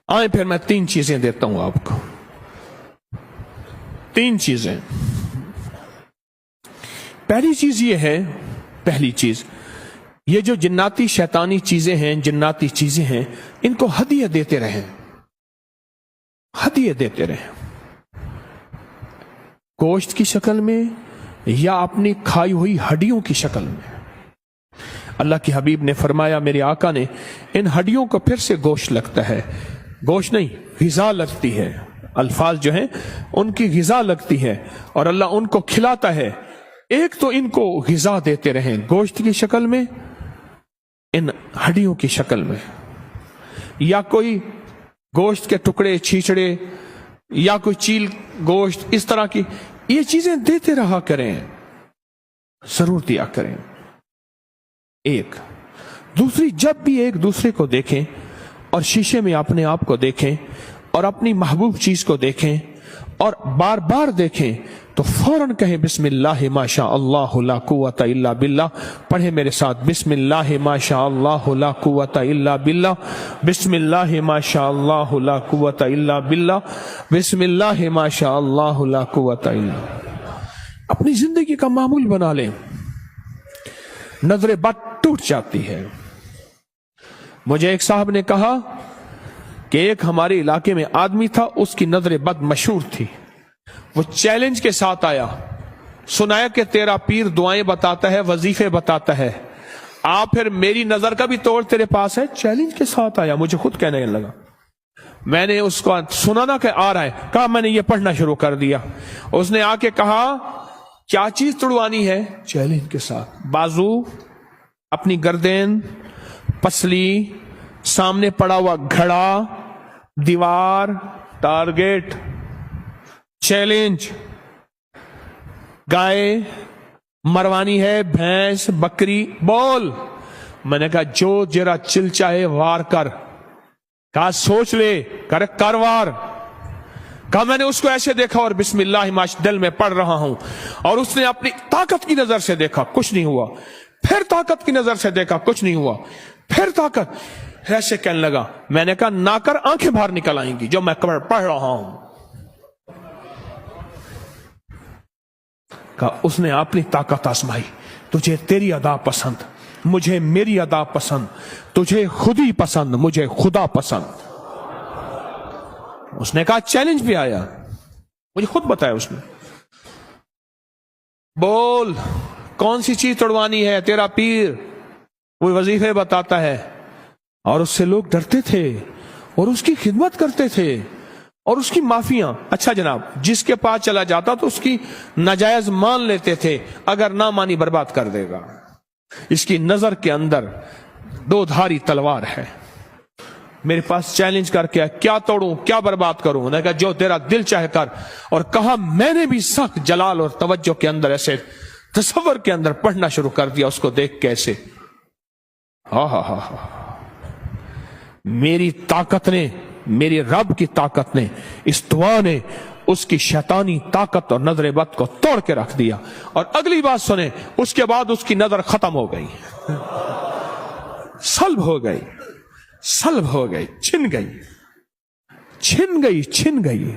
आए फिर मैं 3 चीजें देता हूं आपको, 3 चीजें। पहली चीज ये है, पहली चीज ये जो जिन्नाती शैतानी चीजें हैं, जिन्नाती चीजें हैं, इनको हदिया देते रहें, हदिया देते रहें, गोश्त की शक्ल में या अपनी खाई हुई हड्डियों की शक्ल में। अल्लाह के हबीब ने फरमाया, मेरे आका ने, इन हड्डियों को फिर से गोश्त लगता है, गोश्त नहीं ग़िज़ा लगती है, अल्फाज जो हैं उनकी ग़िज़ा लगती है और अल्लाह उनको खिलाता है। एक तो इनको ग़िज़ा देते रहें गोश्त की शक्ल में, इन हड्डियों की शक्ल में, या कोई गोश्त के टुकड़े, छींचड़े या कोई चील गोश्त, इस तरह की ये चीजें देते रहा करें, जरूर दिया करें। एक दूसरी, जब भी एक दूसरे को देखें और शीशे में अपने आप को देखें और अपनी महबूब चीज को देखें और बार बार देखें तो फौरन कहें बिस्मिल्लाह माशा अल्लाह ला कुव्वता इल्ला बिल्लाह। पढ़े मेरे साथ, बिस्मिल्लाह माशा अल्लाह ला कुव्वता इल्ला बिल्लाह, बिस्मिल्लाह माशा अल्लाह ला कुव्वता इल्ला बिल्लाह, बिस्मिल्लाह माशा अल्लाह ला कुव्वता इल्ला। अपनी जिंदगी का मामूल बना लें, नजर बद टूट जाती है। मुझे एक साहब ने कहा कि एक हमारे इलाके में आदमी था, उसकी नजर बद मशहूर थी। वो चैलेंज के साथ आया, सुनाया कि तेरा पीर दुआएं बताता है, वजीफे बताता है, आप फिर मेरी नजर का भी तोड़ तेरे पास है। चैलेंज के साथ आया, मुझे खुद कहने लगा। मैंने उसको सुना ना कि आ रहा है, कहा मैंने ये पढ़ना शुरू कर दिया। उसने आके कहा क्या चीज तुड़वानी है? चैलेंज के साथ, बाजू, अपनी गर्दन, पसली, सामने पड़ा हुआ घड़ा, दीवार, टारगेट, चैलेंज, गाय मरवानी है, भैंस, बकरी, बोल। मैंने कहा जो जरा चिल चाहे वार कर, कहा सोच ले, कर वार। कहा मैंने उसको ऐसे देखा और बिस्मिल्लाह माश दिल में पढ़ रहा हूं, और उसने अपनी ताकत की नजर से देखा, कुछ नहीं हुआ, फिर ताकत की नजर से देखा, कुछ नहीं हुआ, फिर ताकत, ऐसे कहने लगा। मैंने कहा ना कर, आंखें बाहर निकल आएंगी जो मैं पढ़ रहा हूं। कहा उसने अपनी ताकत आजमाई, तुझे तेरी अदा पसंद, मुझे मेरी अदा पसंद, तुझे खुद ही पसंद, मुझे खुदा पसंद। उसने कहा चैलेंज भी आया, मुझे खुद बताया उसने, बोल कौन सी चीज तोड़वानी है? तेरा पीर वो वजीफे बताता है। और उससे लोग डरते थे और उसकी खिदमत करते थे और उसकी माफियां। अच्छा जनाब, जिसके पास चला जाता तो उसकी नाजायज मान लेते थे, अगर ना मानी बर्बाद कर देगा। इसकी नजर के अंदर 2 धारी तलवार है। मेरे पास चैलेंज करके आया, क्या तोड़ूं, क्या बर्बाद करूं? उन्होंने कहा जो तेरा दिल चाहे कर। और कहा मैंने भी सख्त जलाल और तवज्जो के अंदर, ऐसे तसव्वुर के अंदर पढ़ना शुरू कर दिया उसको देख कैसे। हा मेरी ताकत ने, मेरी रब की ताकत ने, इस दुआ ने उसकी शैतानी ताकत और नजर बद को तोड़ के रख दिया। और अगली बात सुने, उसके बाद उसकी नजर खत्म हो गई, सल्ब हो गई, सल्ब हो गई, छिन गई, छिन गई, छिन गई।